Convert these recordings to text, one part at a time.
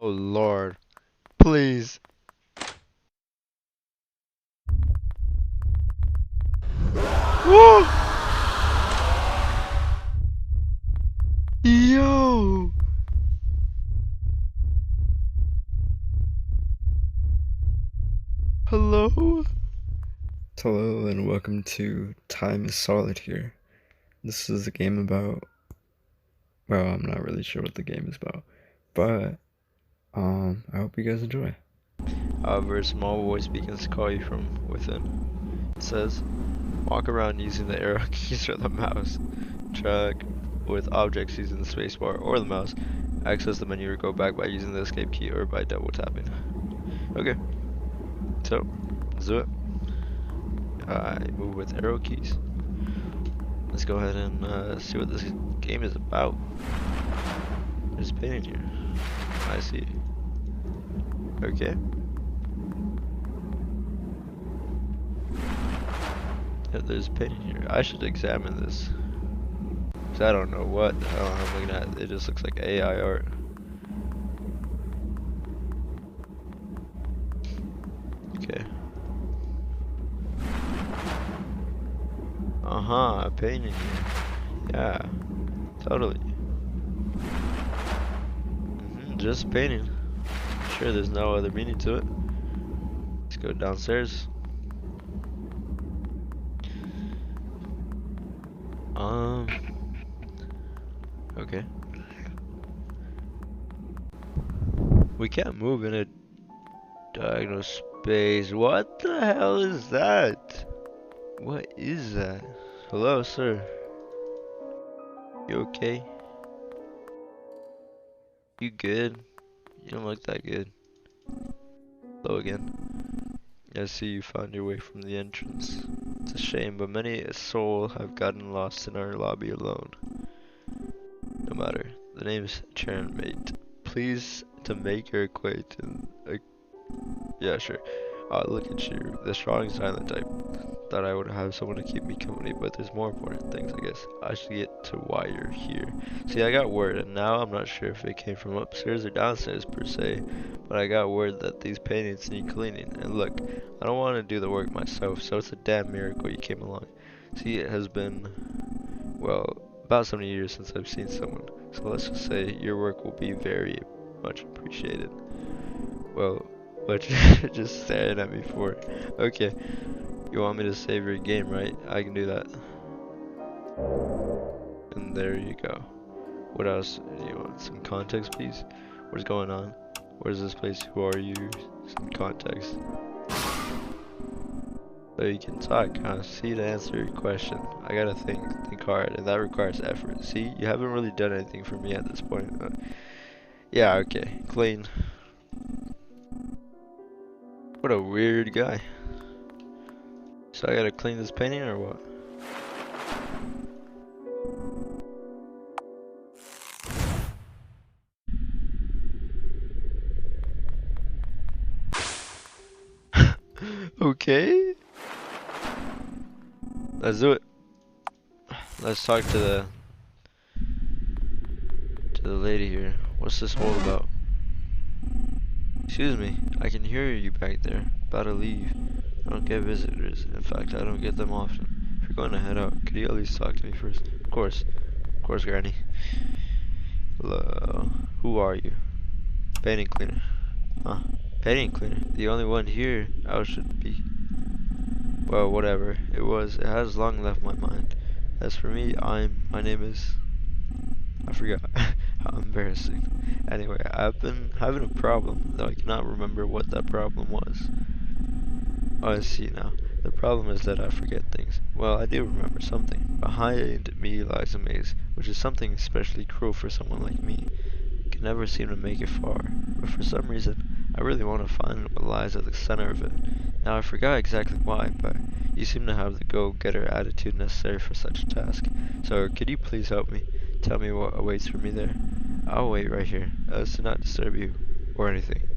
Oh Lord, please. Woo! Yo! Hello? Hello and welcome to Time is Solitaire. This is a game about, well, I'm not really sure what the game is about, but I hope you guys enjoy. However, a small voice begins to call you from within. It says, walk around using the arrow keys or the mouse. Track with objects using the spacebar or the mouse. Access the menu or go back by using the escape key or by double tapping. Okay, so let's do it. I move with arrow keys. Let's go ahead and see what this game is about. There's a painting here. I see. Okay. Yeah, there's a painting here. I should examine this. Cause I don't know what the hell I'm looking at. It just looks like AI art. Okay. Uh-huh, a painting here. Yeah, totally. Just a painting. Sure, there's no other meaning to it. Let's go downstairs. Okay. We can't move in a diagonal space. What the hell is that? What is that? Hello, sir. You okay? You good? You don't look that good. Hello again. I see you found your way from the entrance. It's a shame, but many a soul have gotten lost in our lobby alone. No matter. The name's Charon Mate. Pleased to make your acquaintance. Yeah, sure. Look at you. The strong silent type. Thought I would have someone to keep me company, but there's more important things, I guess. I should get to why you're here. See, I got word, and now I'm not sure if it came from upstairs or downstairs per se, but I got word that these paintings need cleaning. And look, I don't want to do the work myself, so it's a damn miracle you came along. See, it has been, well, about 70 years since I've seen someone, so let's just say your work will be very much appreciated. Well, but you're just staring at me for it. Okay, you want me to save your game, right? I can do that. And there you go. What else do you want? Some context, please? What's going on? Where's this place? Who are you? Some context. So you can talk, huh? See, to answer your question, I gotta think hard, and that requires effort. See, you haven't really done anything for me at this point. Yeah, okay, clean. What a weird guy. So I gotta clean this painting or what? Okay. Let's do it. Let's talk to the lady here. What's this all about? Excuse me, I can hear you back there. About to leave. I don't get visitors. In fact, I don't get them often. If you're going to head out, could you at least talk to me first? Of course, Granny. Hello. Who are you? Painting cleaner. Huh? Painting cleaner. The only one here. I should be. Well, whatever. It has long left my mind. As for me, my name is, I forgot. How embarrassing. Anyway, I've been having a problem, though I cannot remember what that problem was. Oh, I see now. The problem is that I forget things. Well, I do remember something. Behind me lies a maze, which is something especially cruel for someone like me. I can never seem to make it far, but for some reason, I really want to find what lies at the center of it. Now, I forgot exactly why, but you seem to have the go-getter attitude necessary for such a task. So, could you please help me? Tell me what awaits for me there. I'll wait right here, as to not disturb you, or anything.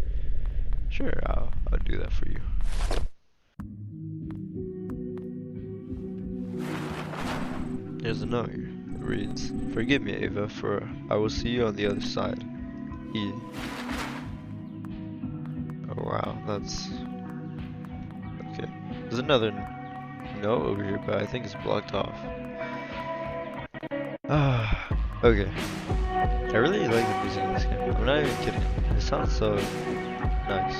Sure, I'll do that for you. There's a note here. It reads, forgive me, Ava, for I will see you on the other side. E. Wow, that's okay. There's another note over here, but I think it's blocked off. Ah, okay. I really like the music in this game. I'm not even kidding. It sounds so nice.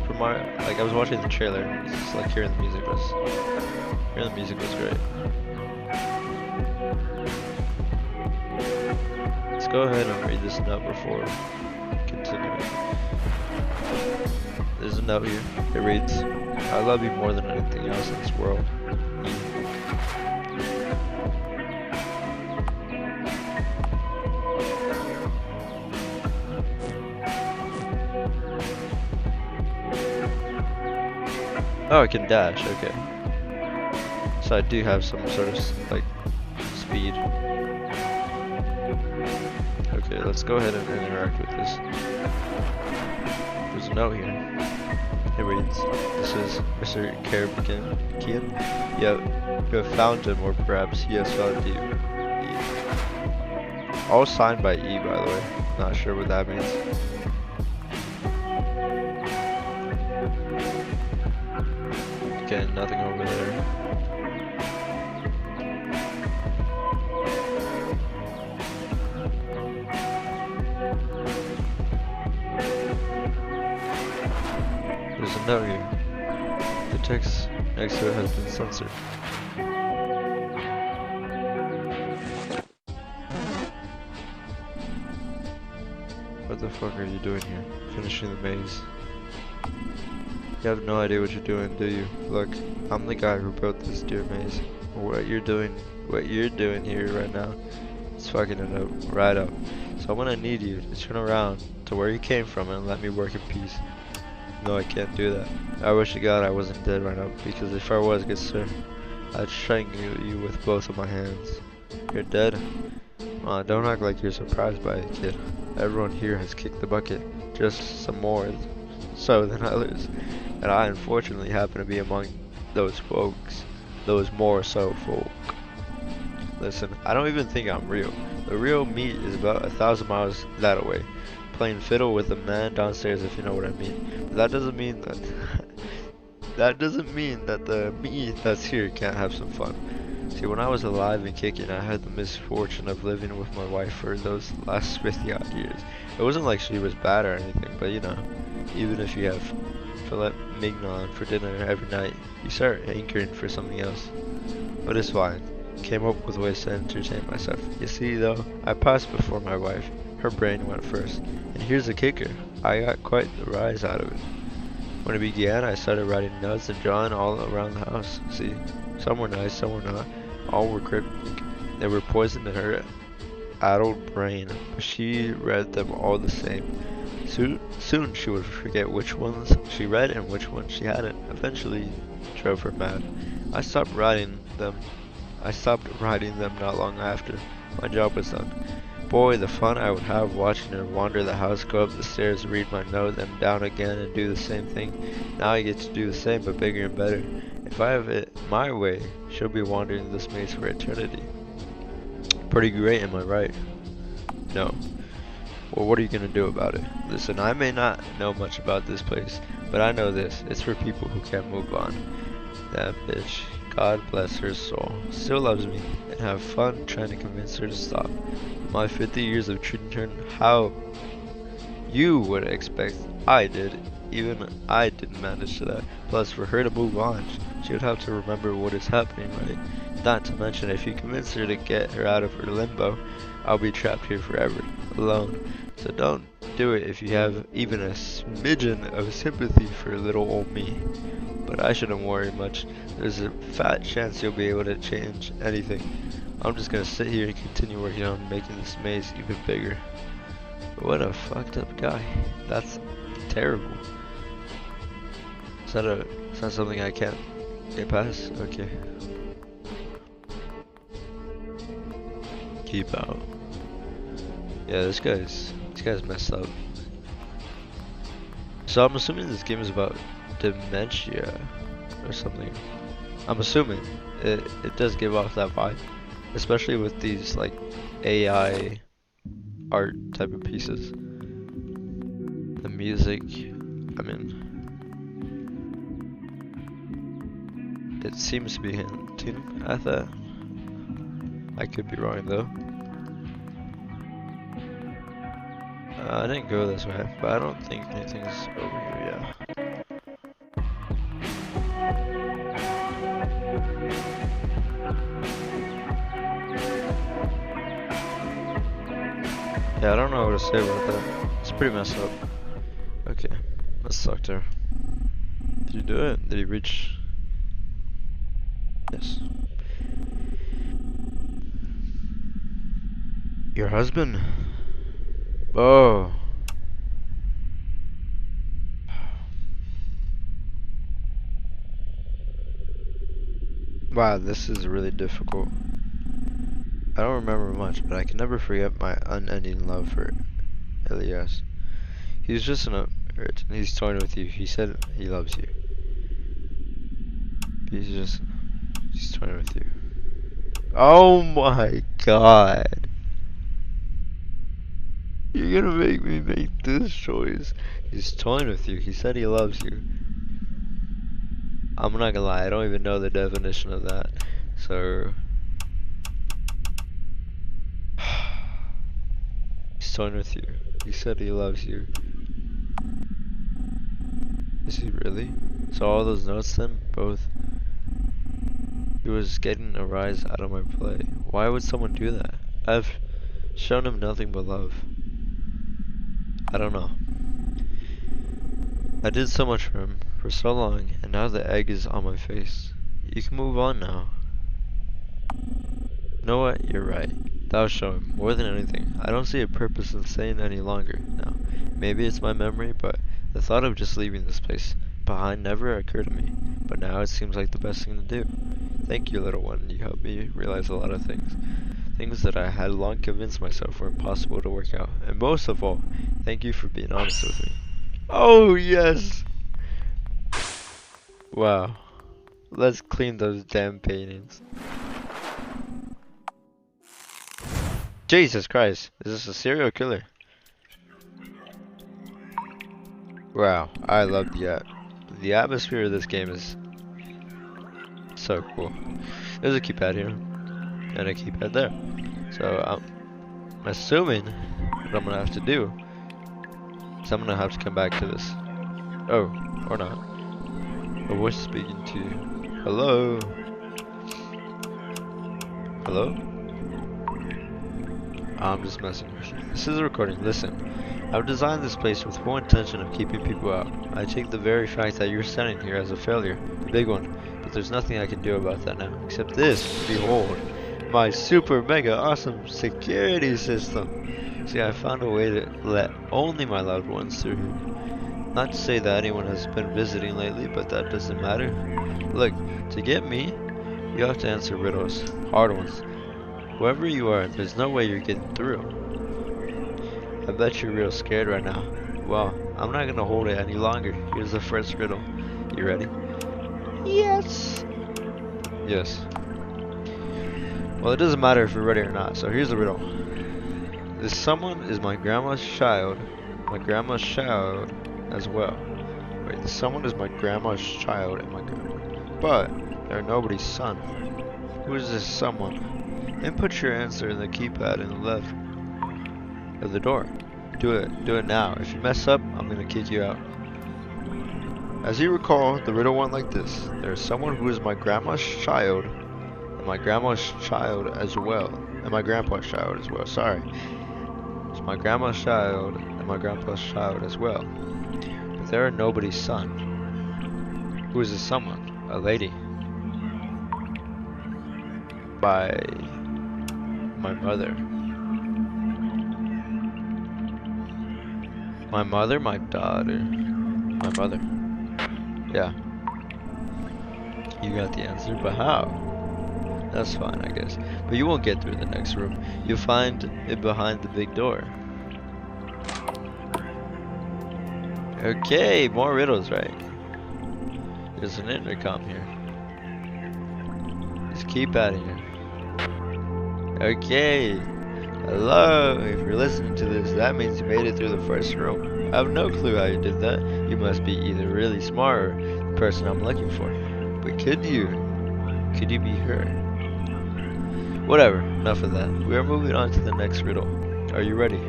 From my, like, I was watching the trailer, and it's just like hearing the music was great. Let's go ahead and read this note before continuing. There's a note here. It reads, "I love you more than anything else in this world. Oh, I can dash, okay. So I do have some sort of, like, speed. Okay, let's go ahead and interact with this. There's a note here. It reads, "This is Mr. Karabakian. You have found him, or perhaps he has found you. E." All signed by E, by the way. Not sure what that means. Okay, nothing over there. There's a note here. The text next to it has been censored. What the fuck are you doing here? Finishing the maze. You have no idea what you're doing, do you? Look, I'm the guy who built this dear maze. What you're doing here right now, it's fucking it up, right up. So I'm gonna need you to turn around to where you came from and let me work in peace. No, I can't do that. I wish to God I wasn't dead right now, because if I was, good sir, I'd strangle you with both of my hands. You're dead? Don't act like you're surprised by it, kid. Everyone here has kicked the bucket, just some more so than others. And I unfortunately happen to be among those folks, those more so folk. Listen, I don't even think I'm real. The real me is about 1,000 miles that away, playing fiddle with the man downstairs, if you know what I mean. But that doesn't mean that the me that's here can't have some fun. See, when I was alive and kicking, I had the misfortune of living with my wife for those last 50 odd years. It wasn't like she was bad or anything, but you know, even if you have filet mignon for dinner every night, you start hankering for something else. But it's fine. Came up with ways to entertain myself. You see though, I passed before my wife. Her brain went first. And here's the kicker. I got quite the rise out of it. When it began, I started writing notes and drawing all around the house. See, some were nice, some were not. All were cryptic. They were poisoned in her addled brain, but she read them all the same. Soon she would forget which ones she read and which ones she hadn't. Eventually, drove her mad. I stopped writing them not long after. My job was done. Boy, the fun I would have watching her wander the house, go up the stairs, read my note, then down again and do the same thing. Now I get to do the same, but bigger and better. If I have it my way, she'll be wandering this maze for eternity. Pretty great, am I right? No. Well, what are you gonna do about it? Listen, I may not know much about this place, but I know this. It's for people who can't move on. That bitch, God bless her soul, still loves me, and have fun trying to convince her to stop. My 50 years of treating her how you would expect I did. Even I didn't manage to that. Plus, for her to move on, she would have to remember what is happening, right? Not to mention, if you convince her to get her out of her limbo, I'll be trapped here forever, alone. So don't do it if you have even a smidgen of sympathy for little old me. But I shouldn't worry much. There's a fat chance you'll be able to change anything. I'm just gonna sit here and continue working on making this maze even bigger. What a fucked up guy. That's terrible. Is that something I can't get past? Okay. Keep out. Yeah, this guy's messed up. So I'm assuming this game is about dementia or something. I'm assuming it does give off that vibe, especially with these like AI art type of pieces. The music I mean, it seems to be hinting at that. I could be wrong though. I didn't go this way, but I don't think anything's over here yet. Yeah, I don't know what to say about that. It's pretty messed up. Okay, let's talk to her. Did you do it? Did he reach? Yes. Your husband? Oh. Wow, this is really difficult. I don't remember much, but I can never forget my unending love for Elias. He's just an urge, and he's toying with you. He said he loves you. He's toying with you. Oh my god. You're gonna make me make this choice. He's toying with you. He said he loves you. I'm not gonna lie, I don't even know the definition of that. So he's toying with you. He said he loves you. Is he really? So all those notes then, both. He was getting a rise out of my play. Why would someone do that? I've shown him nothing but love. I don't know. I did so much for him for so long, and now the egg is on my face. You can move on now. You know what? You're right. That'll show him. More than anything, I don't see a purpose in staying any longer now. Maybe it's my memory, but the thought of just leaving this place behind never occurred to me. But now it seems like the best thing to do. Thank you, little one. You helped me realize a lot of things. Things that I had long convinced myself were impossible to work out. And most of all, thank you for being honest with me. Oh, yes! Wow. Let's clean those damn paintings. Jesus Christ. Is this a serial killer? Wow. I love the atmosphere of this game is so cool. There's a keypad here. And a keypad there. So I'm assuming what I'm gonna have to do is I'm gonna have to come back to this. Oh, or not. A voice speaking to you. Hello? Hello? I'm just messing with you. This is a recording. Listen. I've designed this place with full intention of keeping people out. I take the very fact that you're standing here as a failure, the big one, but there's nothing I can do about that now, except this. Behold, my super mega awesome security system. See, I found a way to let only my loved ones through. Not to say that anyone has been visiting lately, but that doesn't matter. Look, to get me, you have to answer riddles, hard ones. Whoever you are, there's no way you're getting through. I bet you're real scared right now. Well, I'm not gonna hold it any longer. Here's the first riddle. You ready? Yes. Yes. Well, it doesn't matter if you're ready or not, so here's the riddle. This someone is my grandma's child. My grandma's child as well. Wait, this someone is my grandma's child and my grandma. But they're nobody's son. Who is this someone? Input your answer in the keypad in the left of the door. Do it now. If you mess up, I'm gonna kick you out. As you recall, the riddle went like this. There's someone who is my grandma's child, and my grandma's child as well, and my grandpa's child as well. Sorry. It's my grandma's child and my grandpa's child as well. But they are nobody's son. Who is this someone? A lady. By my mother. My mother, my daughter, my mother. Yeah. You got the answer, but how? That's fine, I guess. But you won't get through the next room. You'll find it behind the big door. Okay, more riddles, right? There's an intercom here. Just keep at it here. Okay. Hello, if you're listening to this, that means you made it through the first room. I have no clue how you did that. You must be either really smart or the person I'm looking for. But could you? Could you be her? Whatever, enough of that. We are moving on to the next riddle. Are you ready?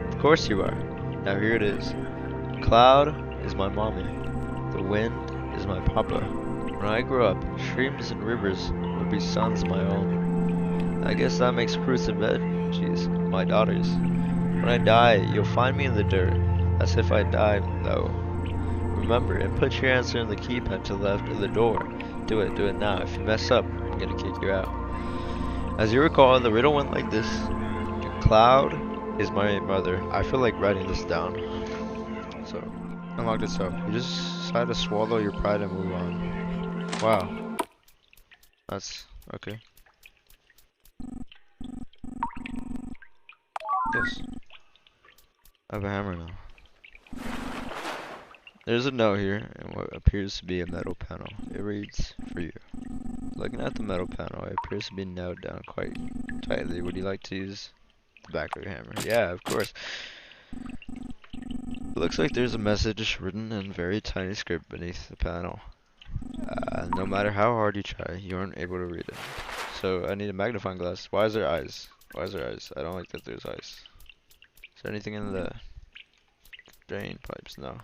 Of course you are. Now here it is. Cloud is my mommy. The wind is my papa. When I grow up, streams and rivers will be sons my own. I guess that makes fruits and veggies my daughters. When I die, you'll find me in the dirt, as if I died, though. Remember, and put your answer in the keypad to the left of the door. Do it now. If you mess up, I'm gonna kick you out. As you recall, the riddle went like this. Cloud is my mother. I feel like writing this down. So, unlock this up. You just decide to swallow your pride and move on. Wow. That's okay. Yes. I have a hammer now. There's a note here and what appears to be a metal panel. It reads, for you. Looking at the metal panel, it appears to be nailed down quite tightly. Would you like to use the back of your hammer? Yeah, of course. It looks like there's a message written in very tiny script beneath the panel. No matter how hard you try, you aren't able to read it. So I need a magnifying glass. Why is there eyes? Why is there eyes? I don't like that there's eyes. Is there anything in the drain pipes? No.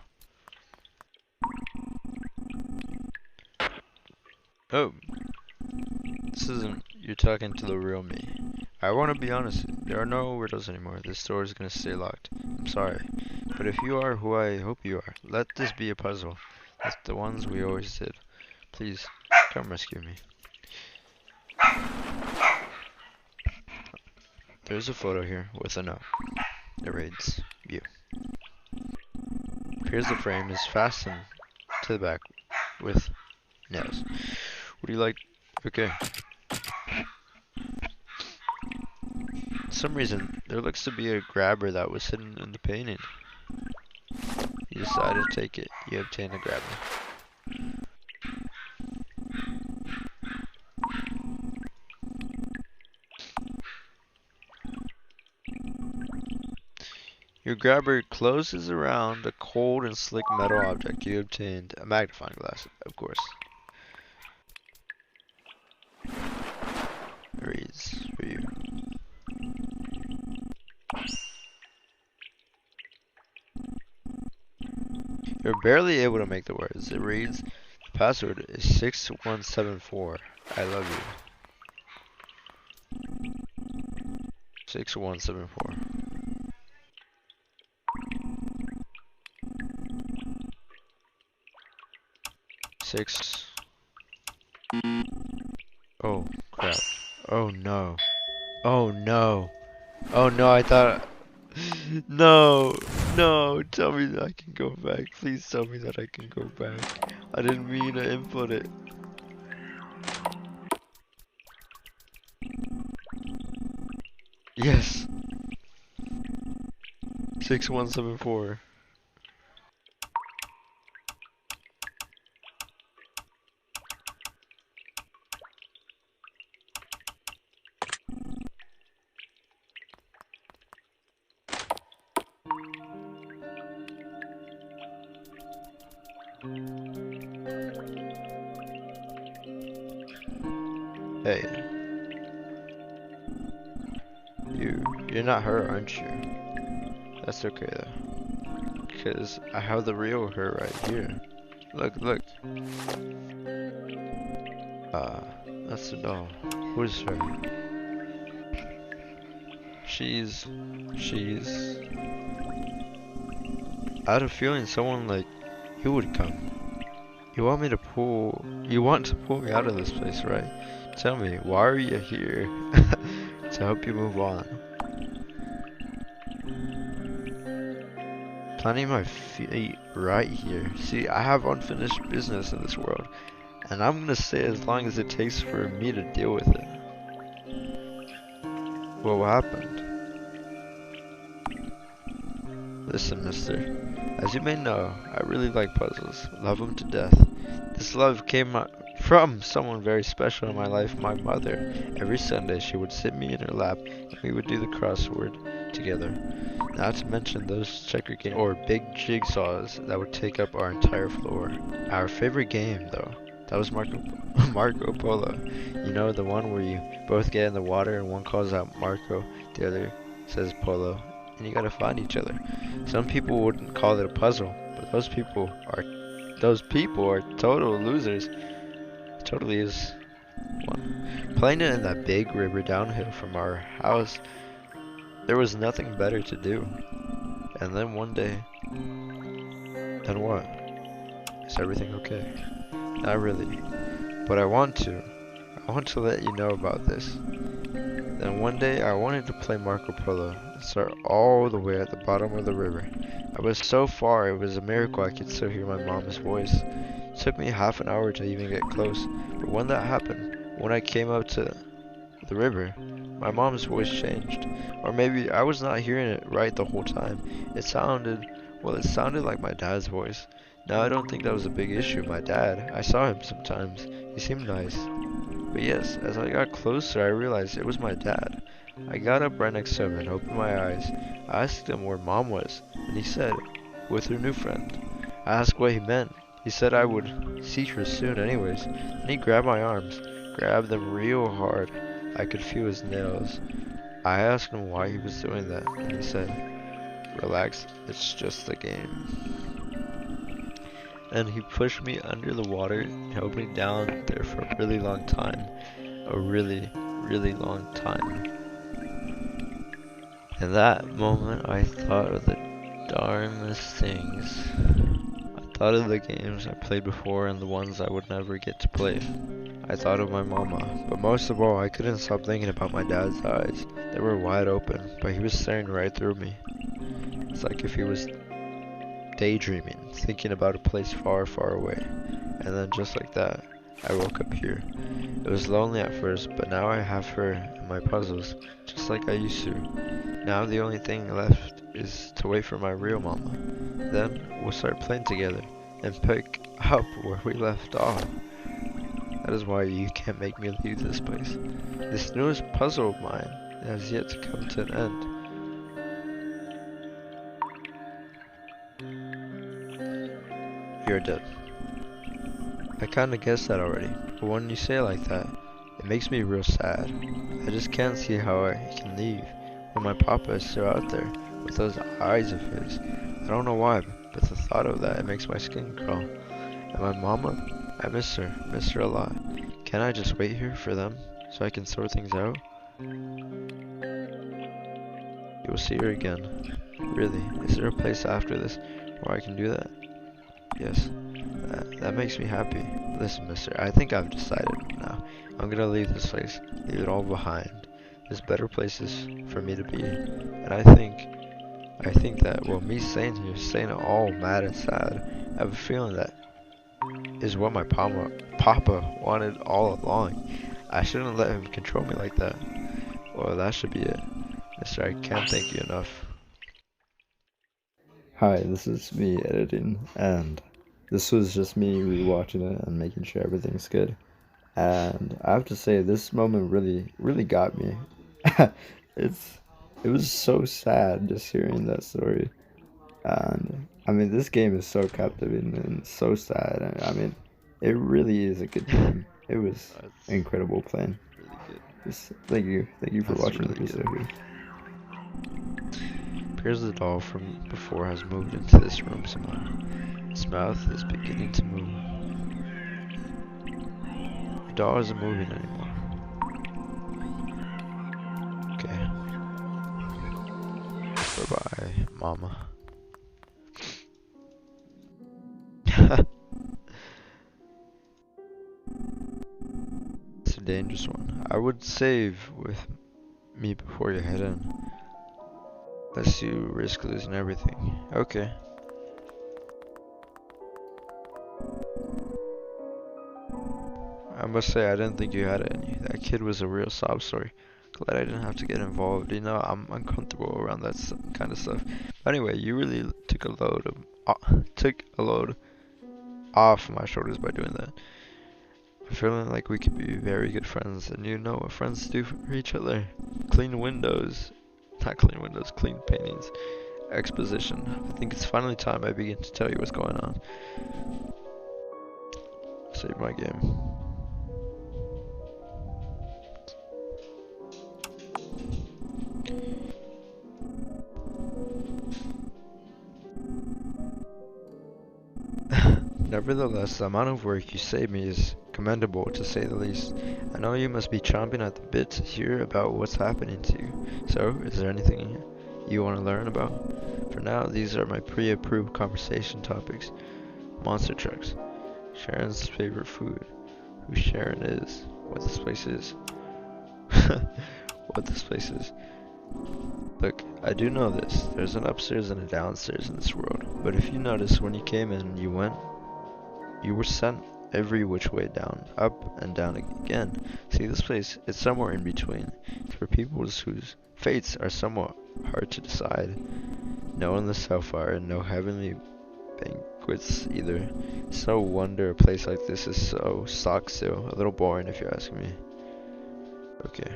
Oh. This isn't, you're talking to the real me. I want to be honest, there are no riddles anymore. This door is going to stay locked. I'm sorry. But if you are who I hope you are, let this be a puzzle. Like the ones we always did. Please, come rescue me. There's a photo here with a note. It reads, you. Here's the frame is fastened to the back with nails. Would you like, okay. For some reason, there looks to be a grabber that was hidden in the painting. You decided to take it. You obtain a grabber. Your grabber closes around a cold and slick metal object. You obtained a magnifying glass, of course. It reads for you. You're barely able to make the words. It reads, the password is 6174. I love you. 6174. Six. Oh crap. Oh no. Oh no. Oh no, I thought. No, no, tell me that I can go back. Please tell me that I can go back. I didn't mean to input it. Yes. 6174. Hey. You're not her, aren't you? That's okay though. Because I have the real her right here. Look. That's the doll. Who's her? She's... I had a feeling someone like you would come. You want to pull me out of this place, right? Tell me, why are you here? To help you move on. Planting my feet right here. See, I have unfinished business in this world, and I'm gonna stay as long as it takes for me to deal with it. Well, what happened? Listen, mister. As you may know, I really like puzzles. Love them to death. This love came from someone very special in my life, my mother. Every Sunday, she would sit me in her lap, and we would do the crossword together. Not to mention those checker games or big jigsaws that would take up our entire floor. Our favorite game, though, that was Marco Polo. You know, the one where you both get in the water and one calls out Marco, the other says Polo, and you gotta find each other. Some people wouldn't call it a puzzle, but those people are total losers. It totally is one. Playing it in that big river downhill from our house, there was nothing better to do. And then one day, then what? Is everything okay? Not really. But I want to let you know about this. Then one day I wanted to play Marco Polo and start all the way at the bottom of the river. I was so far, it was a miracle I could still hear my mom's voice. It took me half an hour to even get close, but when that happened, when I came up to the river, my mom's voice changed. Or maybe I was not hearing it right the whole time. It sounded like my dad's voice. Now I don't think that was a big issue. My dad, I saw him sometimes. He seemed nice. But yes, as I got closer, I realized it was my dad. I got up right next to him and opened my eyes. I asked him where Mom was, and he said, with her new friend. I asked what he meant. He said I would see her soon anyways. Then he grabbed my arms, grabbed them real hard. I could feel his nails. I asked him why he was doing that, and he said, relax, it's just a game. And he pushed me under the water and held me down there for a really long time. A really, really long time. In that moment, I thought of the darnest things. I thought of the games I played before and the ones I would never get to play. I thought of my mama, but most of all, I couldn't stop thinking about my dad's eyes. They were wide open, but he was staring right through me. It's like if he was daydreaming, thinking about a place far, far away. And then just like that, I woke up here. It was lonely at first, but now I have her and my puzzles, just like I used to. Now the only thing left is to wait for my real mama. Then we'll start playing together and pick up where we left off. That is why you can't make me leave this place. This newest puzzle of mine has yet to come to an end. You're dead. I kinda guessed that already, but when you say it like that, it makes me real sad. I just can't see how I can leave when my papa is still out there with those eyes of his. I don't know why, but the thought of that, it makes my skin crawl. And my mama, I miss her a lot. Can't I just wait here for them so I can sort things out? You will see her again. Really, is there a place after this where I can do that? Yes, that makes me happy. Listen, mister, I think I've decided now. I'm gonna leave this place, leave it all behind. There's better places for me to be. And I think that, well, me staying here, staying all mad and sad, I have a feeling that is what my papa wanted all along. I shouldn't let him control me like that. Well, that should be it. Mister, I can't thank you enough. Hi, this is me editing, and this was just me rewatching it and making sure everything's good. And I have to say, this moment really got me. It was so sad just hearing that story. And I mean, this game is so captivating and so sad. And I mean, it really is a good game. It was That's incredible playing. really good. Just thank you for That's watching really this good. video. Appears the doll from before has moved into this room somehow. Its mouth is beginning to move. The doll isn't moving anymore. Okay. Bye-bye, mama. It's a dangerous one. I would save with me before you head in. Lest you risk losing everything. Okay. I must say, I didn't think you had any. That kid was a real sob story. Glad I didn't have to get involved. You know, I'm uncomfortable around that kind of stuff. But anyway, you really took a load off my shoulders by doing that. I'm feeling like we could be very good friends, and you know what friends do for each other. Clean windows Not clean windows, clean paintings. Exposition. I think it's finally time I begin to tell you what's going on. Save my game. Nevertheless, the amount of work you save me is commendable, to say the least. I know you must be chomping at the bit to hear about what's happening to you. So, is there anything you want to learn about? For now, these are my pre-approved conversation topics. Monster trucks. Sharon's favorite food. Who Sharon is. What this place is. What this place is. Look, I do know this. There's an upstairs and a downstairs in this world. But if you notice, when you came in, you were sent every which way down, up and down again. See, this place is somewhere in between. It's for people whose fates are somewhat hard to decide. No endless hellfire and no heavenly banquets either. So wonder a place like this is so stock still. A little boring if you ask me. Okay.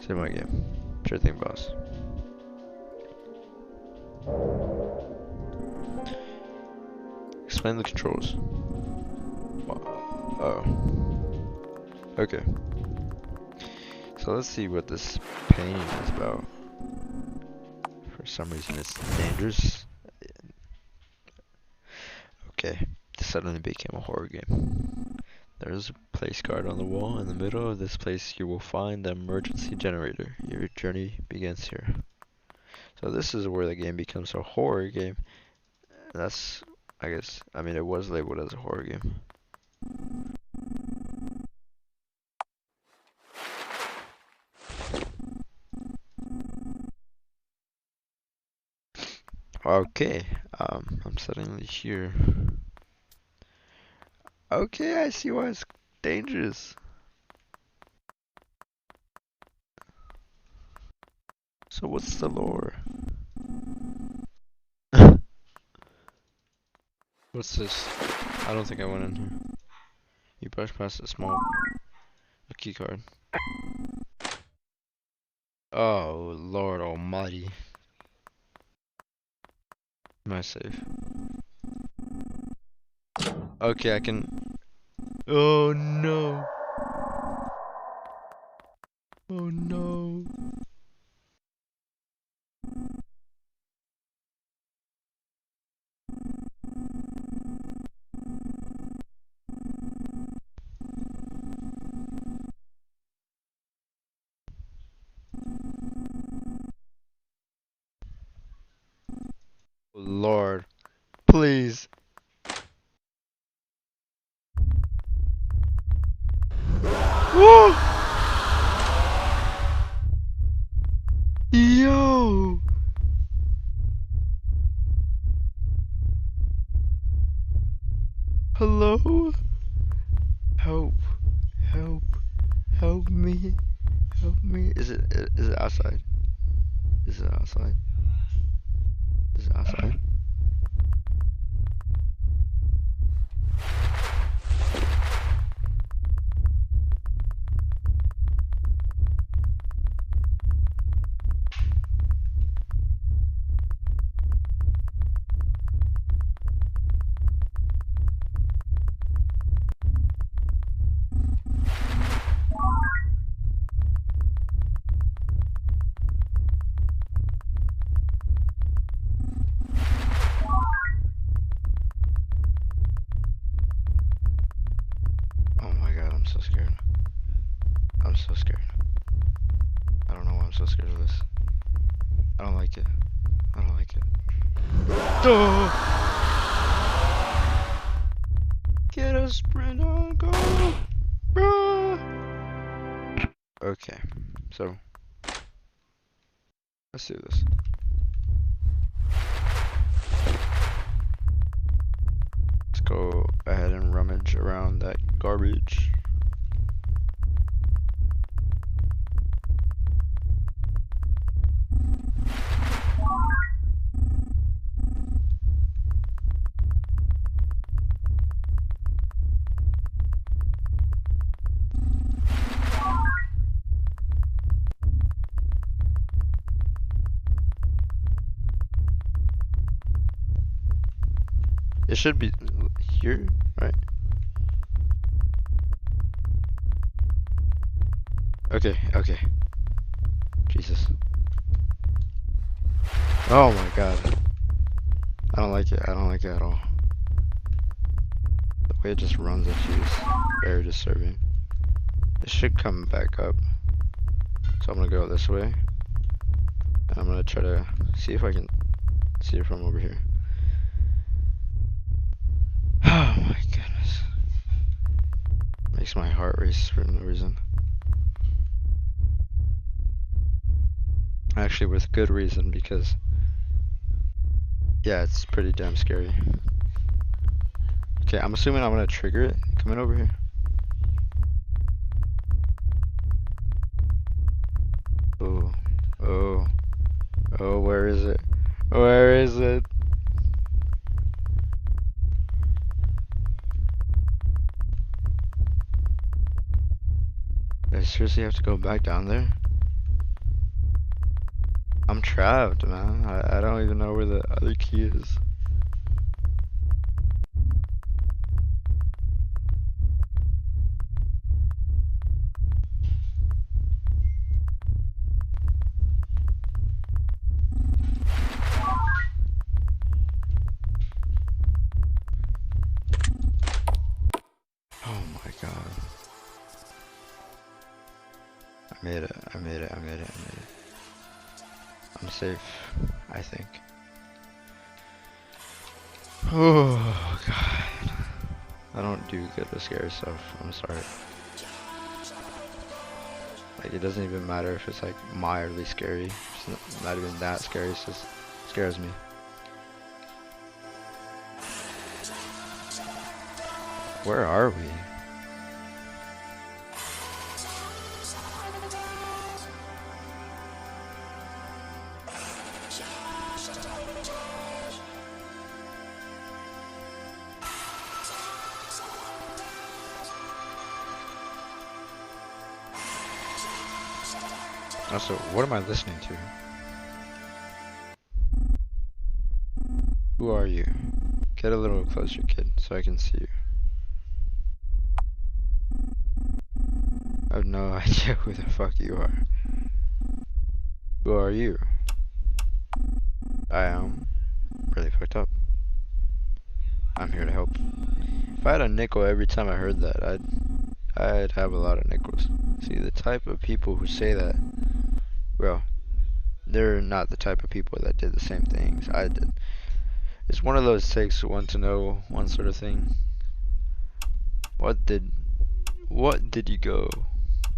Save my game. Sure thing, boss. Explain the controls. Oh. Okay. So let's see what this painting is about. For some reason it's dangerous. Okay. This suddenly became a horror game. There's a place card on the wall. In the middle of this place you will find the emergency generator. Your journey begins here. So this is where the game becomes a horror game. That's, I guess, I mean, it was labeled as a horror game. Okay, I'm suddenly here. Okay, I see why it's dangerous. So what's the lore? What's this? I don't think I went in here. You brush past a key card. Oh, Lord Almighty. Am I safe? Okay, I can. Oh no. Oh no. Lord, please. Woo! Yo! Hello? Help. Help. Help me. Help me. Is it outside? Is it outside? Is it outside? Oh my god, I'm so scared. I'm so scared. I don't know why I'm so scared of this. I don't like it. I don't like it. Oh! Get a sprint on, go! Bruh! Okay, so let's do this. Let's go ahead and rummage around that garbage. It should be here, right? Okay, okay. Jesus. Oh my god. I don't like it. I don't like it at all. The way it just runs at you is very disturbing. It should come back up. So I'm gonna go this way. And I'm gonna try to see if I can see it from over here. Oh my goodness. Makes my heart race for no reason. Actually, with good reason, because yeah, it's pretty damn scary. Okay, I'm assuming I'm gonna trigger it. Coming over here. Oh, oh, oh, where is it? Where is it? I seriously have to go back down there? I'm trapped, man. I don't even know where the other key is. Oh my god. I made it, I made it, I made it, I made it. I'm safe, I think. Oh god. I don't do good with scary stuff, I'm sorry. Like, it doesn't even matter if it's like mildly scary. It's not even that scary, it just scares me. Where are we? Also, what am I listening to? Who are you? Get a little closer, kid, so I can see you. I have no idea who the fuck you are. Who are you? I am really fucked up. I'm here to help. If I had a nickel every time I heard that, I'd have a lot of nickels. See, the type of people who say that, well, they're not the type of people that did the same things I did. It's one of those takes one to know one sort of thing. What did you go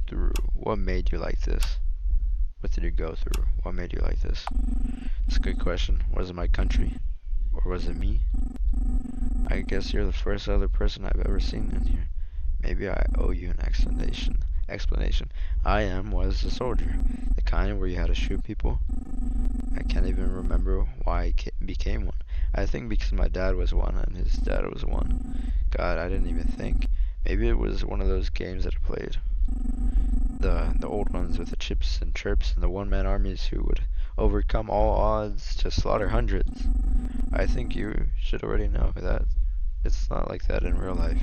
through? What made you like this? What did you go through? What made you like this? It's a good question. Was it my country? Or was it me? I guess you're the first other person I've ever seen in here. Maybe I owe you an explanation. I was a soldier. The kind where you had to shoot people. I can't even remember why I became one. I think because my dad was one and his dad was one. God, I didn't even think. Maybe it was one of those games that I played. The old ones with the chips and chirps and the one-man armies who would overcome all odds to slaughter hundreds. I think you should already know that it's not like that in real life.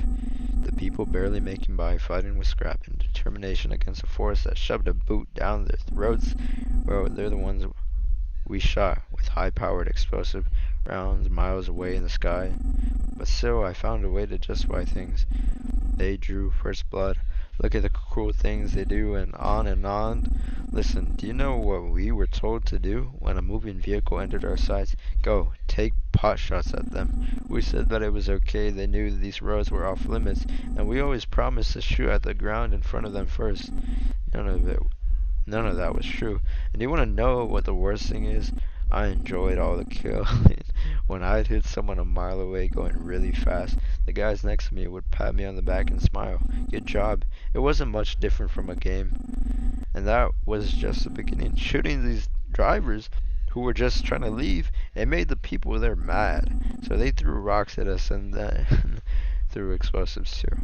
The people barely making by fighting with scrap and determination against a force that shoved a boot down their throats. Well, they're the ones we shot with high-powered explosive rounds miles away in the sky. But still, I found a way to justify things. They drew first blood. Look at the cruel things they do, and on and on. Listen, do you know what we were told to do when a moving vehicle entered our sights? Go, take pot shots at them. We said that it was okay. They knew these roads were off limits, and we always promised to shoot at the ground in front of them first. None of that was true. And do you want to know what the worst thing is? I enjoyed all the killing. When I'd hit someone a mile away going really fast, the guys next to me would pat me on the back and smile. Good job. It wasn't much different from a game. And that was just the beginning. Shooting these drivers who were just trying to leave, it made the people there mad. So they threw rocks at us and then threw explosives too.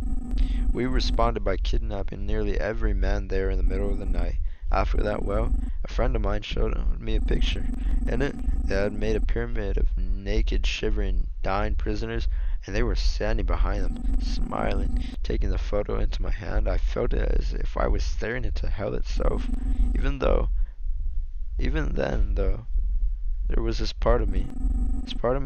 We responded by kidnapping nearly every man there in the middle of the night. After that, well, a friend of mine showed me a picture. In it, they had made a pyramid of naked, shivering, dying prisoners, and they were standing behind them, smiling, taking the photo into my hand. I felt it as if I was staring into hell itself. Even though, even then, though, there was this part of me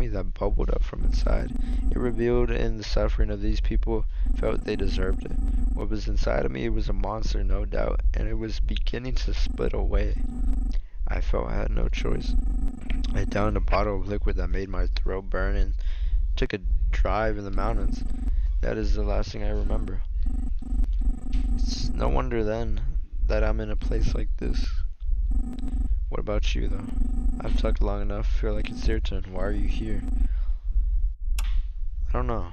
that bubbled up from inside. It revealed in the suffering of these people, felt they deserved it. What was inside of me was a monster, no doubt, and it was beginning to split away. I felt I had no choice. I downed a bottle of liquid that made my throat burn and took a drive in the mountains. That is the last thing I remember. It's no wonder then that I'm in a place like this. What about you, though? I've talked long enough. Feel like it's your turn. Why are you here? I don't know.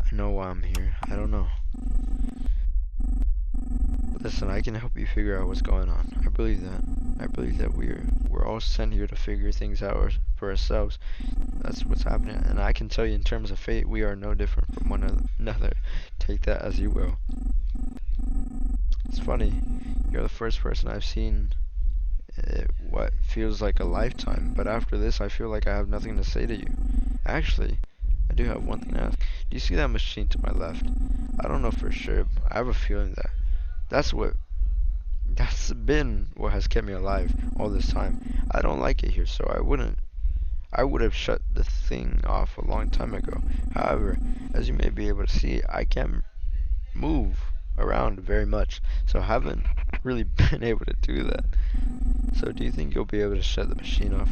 I know why I'm here. I don't know. But listen, I can help you figure out what's going on. I believe that. I believe that we're all sent here to figure things out for ourselves. That's what's happening. And I can tell you, in terms of fate, we are no different from one another. Take that as you will. It's funny. You're the first person I've seen what feels like a lifetime, but after this I feel like I have nothing to say to you. Actually, I do have one thing to ask. Do you see that machine to my left? I don't know for sure, but I have a feeling that that's been what has kept me alive all this time. I don't like it here, so I would have shut the thing off a long time ago. However, as you may be able to see, I can't move around very much, so I haven't really been able to do that. So do you think you'll be able to shut the machine off?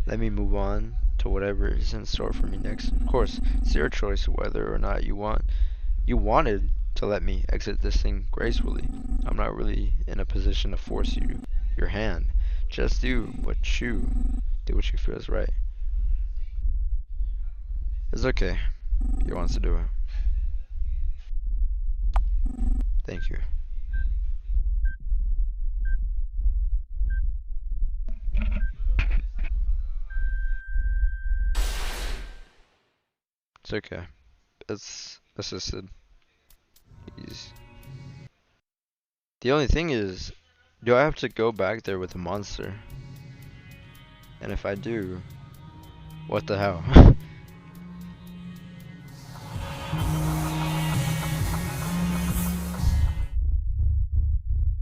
Let me move on to whatever is in store for me next. Of course, it's your choice whether or not you wanted to let me exit this thing gracefully. I'm not really in a position to force your hand. Just do what you feel is right. It's okay. He wants to do it. Thank you. It's okay. It's assisted. He's... The only thing is, do I have to go back there with the monster? And if I do, what the hell?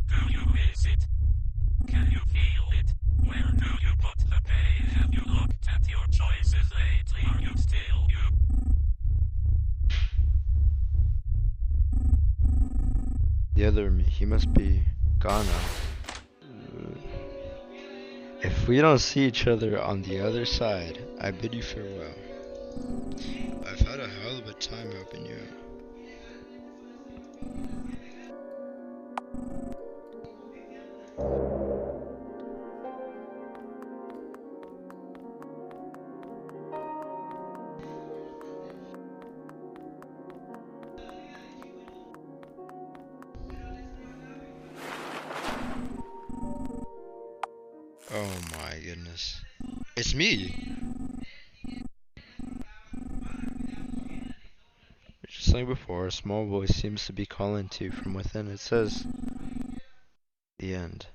Do you miss it? Can you feel it? Where do you put the pain? Have you looked at your choices lately? Are you still you? The other me, he must be gone now. If we don't see each other on the other side, I bid you farewell. I've had a hell of a time helping you. Oh my goodness. It's me! Just like before, a small voice seems to be calling to you from within. It says, the end.